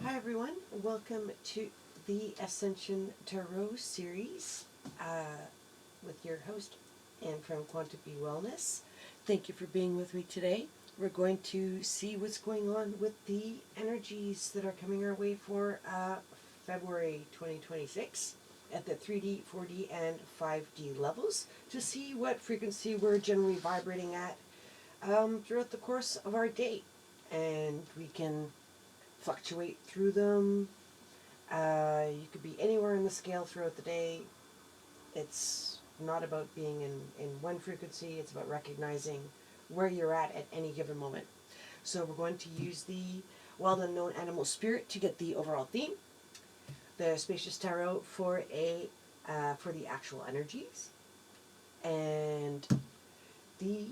Hi everyone, welcome to the Ascension Tarot series with your host Anne from Quantum Bee Wellness. Thank you for being with me today. We're going to see what's going on with the energies that are coming our way for February 2026 at the 3D, 4D, and 5D levels to see what frequency we're generally vibrating at throughout the course of our day. And we can fluctuate through them. You could be anywhere in the scale throughout the day. It's not about being in one frequency, it's about recognizing where you're at any given moment. So we're going to use the Wild Unknown Animal Spirit to get the overall theme, the Spacious Tarot for the actual energies, and the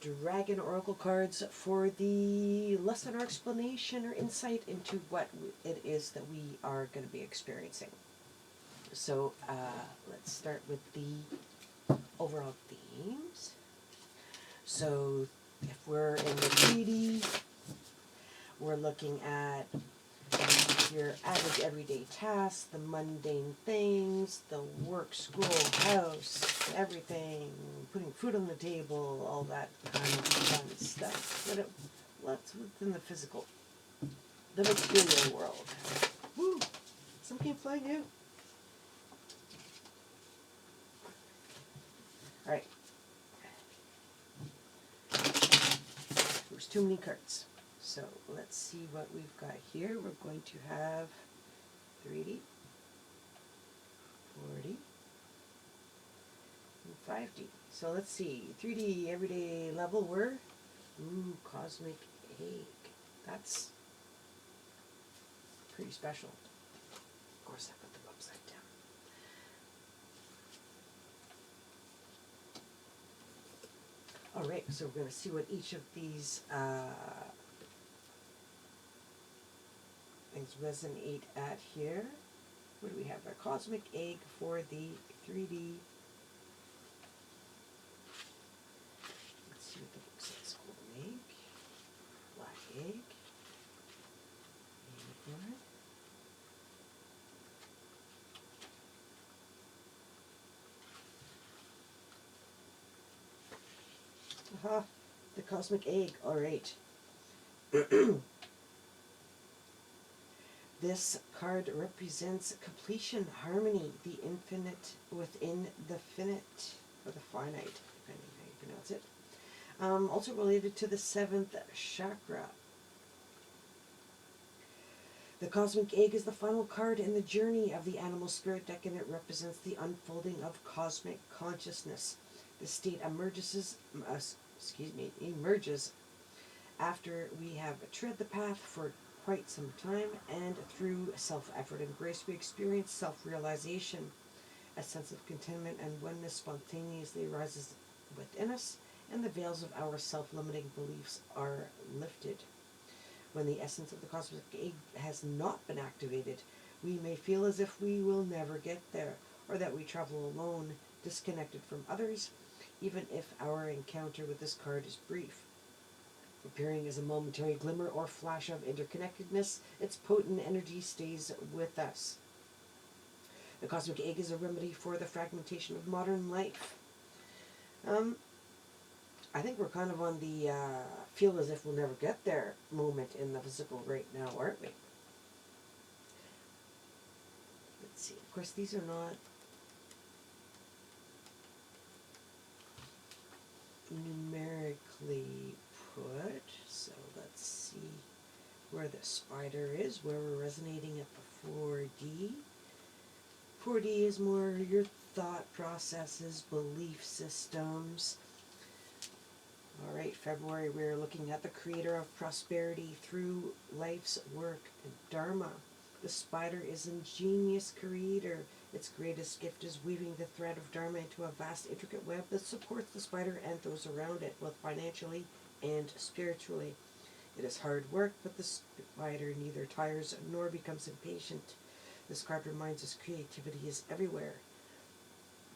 Dragon Oracle cards for the lesson or explanation or insight into what it is that we are going to be experiencing. So let's start with the overall themes. So if we're in the 3D, we're looking at your average everyday tasks, the mundane things, the work, school, house, everything, putting food on the table, all that kind of fun stuff. But what's within the physical, the material world? Woo! Some came flying out. Alright. There's too many cards. So let's see what we've got here. We're going to have 3D, 4D, and 5D. So let's see. 3D everyday level were Cosmic Egg. That's pretty special. Of course, I put them upside down. Alright, so we're going to see what each of these things resonate at here. What do we have? Our Cosmic Egg for the 3D. Let's see what the book says. Golden egg, black egg, unicorn. Aha, the Cosmic Egg. All right. This card represents completion, harmony, the infinite within the finite, or the finite, depending how you pronounce it. Also related to the 7th chakra. The Cosmic Egg is the final card in the journey of the Animal Spirit deck, and it represents the unfolding of cosmic consciousness. The state emerges after we have tread the path for quite some time, and through self-effort and grace we experience self-realization. A sense of contentment and oneness spontaneously arises within us, and the veils of our self-limiting beliefs are lifted. When the essence of the Cosmic Egg has not been activated, we may feel as if we will never get there, or that we travel alone, disconnected from others, even if our encounter with this card is brief. Appearing as a momentary glimmer or flash of interconnectedness, its potent energy stays with us. The Cosmic Egg is a remedy for the fragmentation of modern life. I think we're kind of on the feel as if we'll never get there moment in the physical right now, aren't we? Let's see. Of course, these are not numerically put, so let's see where the spider is, where we're resonating at the 4D. 4D is more your thought processes, belief systems. Alright, February, we're looking at the creator of prosperity through life's work and dharma. The spider is an ingenious creator. Its greatest gift is weaving the thread of dharma into a vast, intricate web that supports the spider and those around it, both financially and spiritually. It is hard work, but the spider neither tires nor becomes impatient. This card reminds us creativity is everywhere.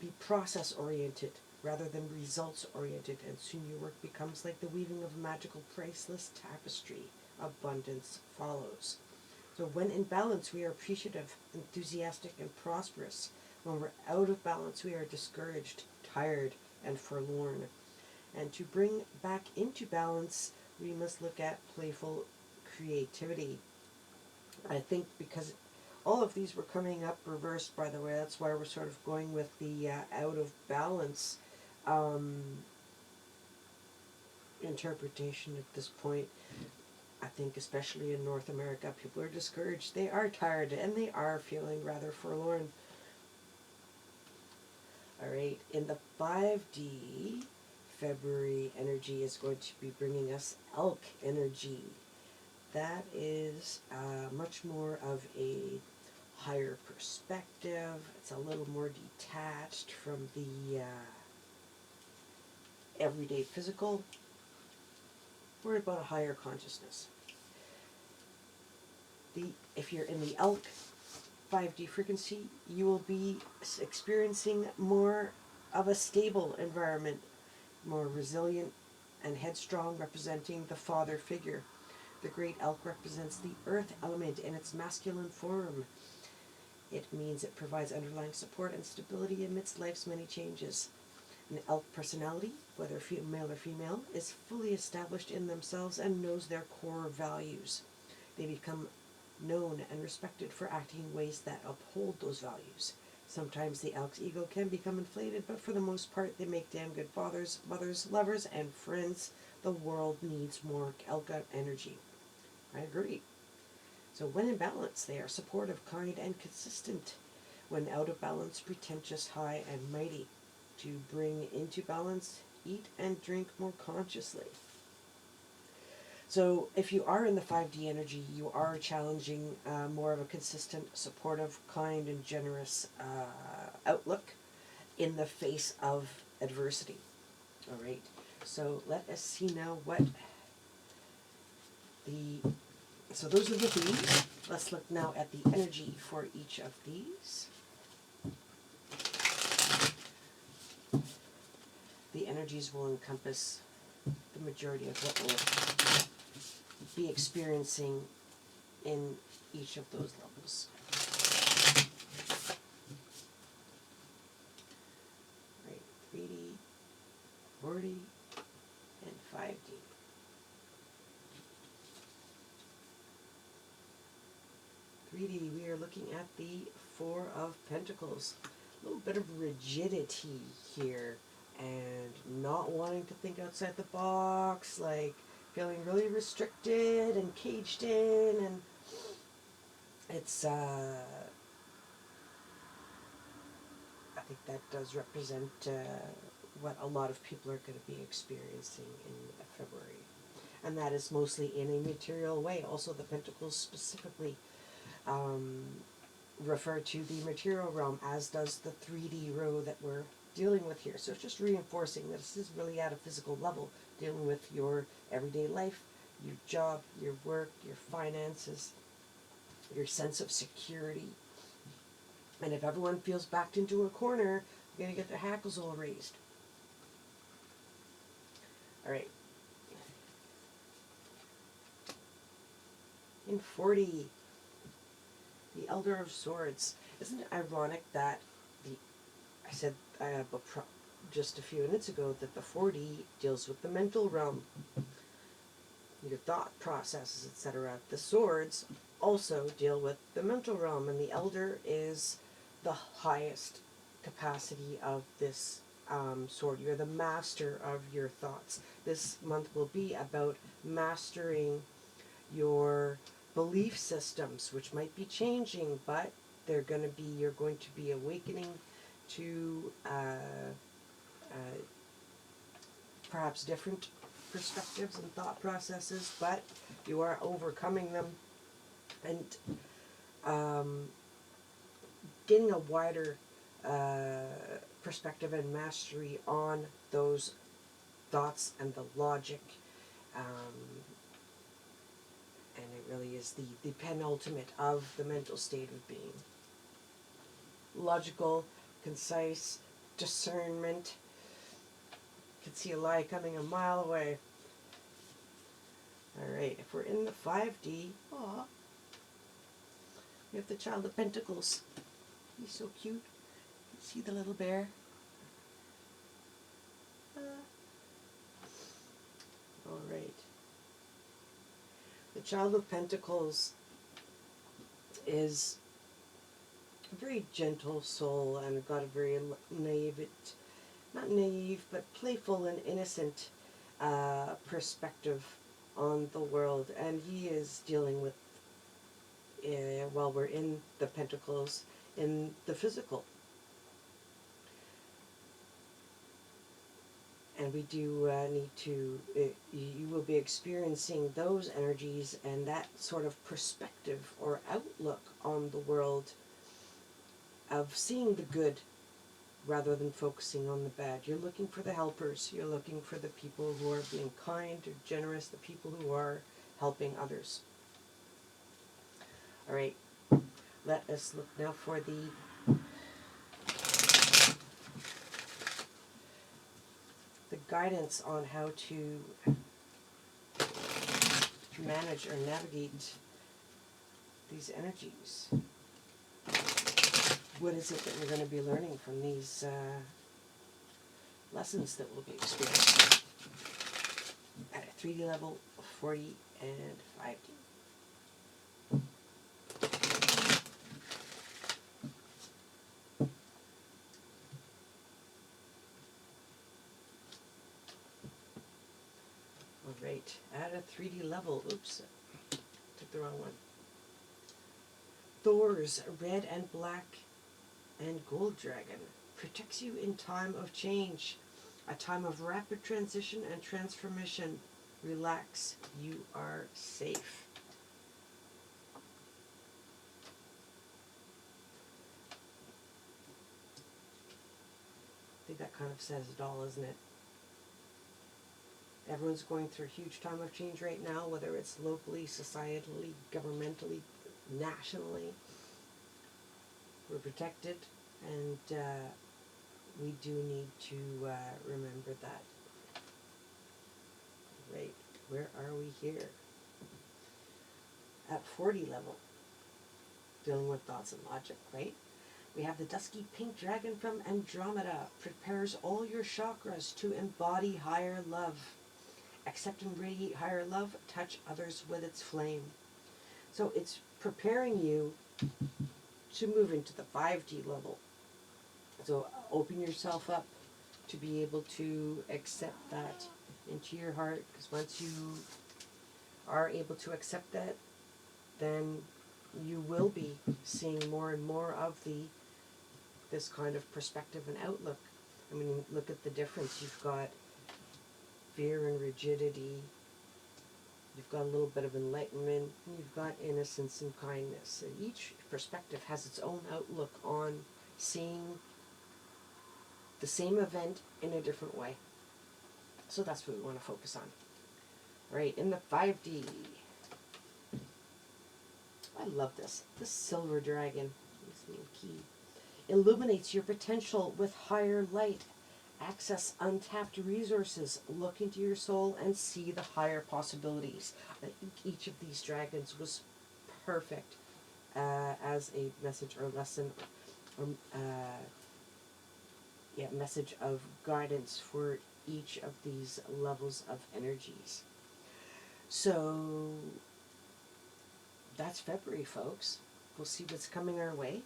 Be process-oriented rather than results-oriented, and soon your work becomes like the weaving of a magical, priceless tapestry. Abundance follows. So when in balance, we are appreciative, enthusiastic, and prosperous. When we're out of balance, we are discouraged, tired, and forlorn. And to bring back into balance, we must look at playful creativity. I think because all of these were coming up reversed, by the way, that's why we're sort of going with the out of balance interpretation at this point. I think especially in North America, people are discouraged, they are tired, and they are feeling rather forlorn. Alright, in the 5D, February energy is going to be bringing us elk energy. That is much more of a higher perspective. It's a little more detached from the everyday physical. We're about a higher consciousness. If you're in the elk 5D frequency, you will be experiencing more of a stable environment, more resilient and headstrong, representing the father figure. The great elk represents the earth element in its masculine form. It means it provides underlying support and stability amidst life's many changes. An elk personality, whether male or female, is fully established in themselves and knows their core values. They become known and respected for acting in ways that uphold those values. Sometimes the elk's ego can become inflated, but for the most part, they make damn good fathers, mothers, lovers, and friends. The world needs more elk energy. I agree. So when in balance, they are supportive, kind, and consistent. When out of balance, pretentious, high, and mighty. To bring into balance, eat and drink more consciously. So if you are in the 5D energy, you are challenging more of a consistent, supportive, kind, and generous outlook in the face of adversity. All right. So let us see now what so those are the themes. Let's look now at the energy for each of these. The energies will encompass the majority of what we'll be experiencing in each of those levels. Right, 3D, 4D, and 5D. 3D, we are looking at the Four of Pentacles. A little bit of rigidity here and not wanting to think outside the box, like feeling really restricted and caged in, and it's I think that does represent what a lot of people are going to be experiencing in February, and that is mostly in a material way. Also, the Pentacles specifically refer to the material realm, as does the 3D row that we're dealing with here. So it's just reinforcing that this is really at a physical level, dealing with your everyday life, your job, your work, your finances, your sense of security. And if everyone feels backed into a corner, you're going to get their hackles all raised. All right. In 40, the Elder of Swords. Isn't it ironic that I said just a few minutes ago that the 4D deals with the mental realm, your thought processes, etc. The swords also deal with the mental realm, and the Elder is the highest capacity of this sword. You're the master of your thoughts. This month will be about mastering your belief systems, which might be changing, but you're going to be awakening to perhaps different perspectives and thought processes, but you are overcoming them and getting a wider perspective and mastery on those thoughts and the logic, and it really is the penultimate of the mental state of being. Logical, concise, discernment. You can see a lie coming a mile away. Alright, if we're in the 5D, We have the Child of Pentacles. He's so cute. See the little bear? All right. The Child of Pentacles is a very gentle soul and got a very naive, not naive, but playful and innocent perspective on the world. And he is dealing with, while we're in the Pentacles, in the physical. And we do need to, you will be experiencing those energies and that sort of perspective or outlook on the world of seeing the good rather than focusing on the bad. You're looking for the helpers. You're looking for the people who are being kind or generous, the people who are helping others. All right, let us look now for the guidance on how to manage or navigate these energies. What is it that we're going to be learning from these lessons that we'll be experiencing at a 3D level, 4D, and 5D? Alright, at a 3D level, oops, took the wrong one. Thor's red and black and gold dragon protects you in time of change, a time of rapid transition and transformation. Relax, you are safe. I think that kind of says it all, isn't it? Everyone's going through a huge time of change right now, whether it's locally, societally, governmentally, nationally. We're protected, and we do need to remember that. Right, where are we here? At 40 level, dealing with thoughts and logic, right? We have the dusky pink dragon from Andromeda. Prepares all your chakras to embody higher love. Accept and radiate higher love. Touch others with its flame. So it's preparing you to move into the 5D level. So open yourself up to be able to accept that into your heart, because once you are able to accept that, then you will be seeing more and more of this kind of perspective and outlook. I mean, look at the difference. You've got fear and rigidity, you've got a little bit of enlightenment, and you've got innocence and kindness. And each perspective has its own outlook on seeing the same event in a different way. So that's what we want to focus on. Right, in the 5D, I love this. The silver dragon, this little key, illuminates your potential with higher light. Access untapped resources. Look into your soul and see the higher possibilities. I think each of these dragons was perfect as a message or lesson, or message of guidance for each of these levels of energies. So that's February, folks. We'll see what's coming our way,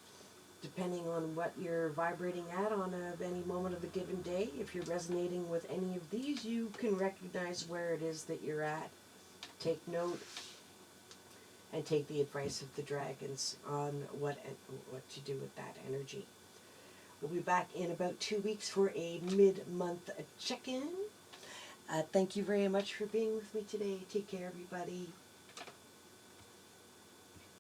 depending on what you're vibrating at on any moment of the given day. If you're resonating with any of these, you can recognize where it is that you're at. Take note and take the advice of the dragons on what to do with that energy. We'll be back in about 2 weeks for a mid-month check-in. Thank you very much for being with me today. Take care, everybody.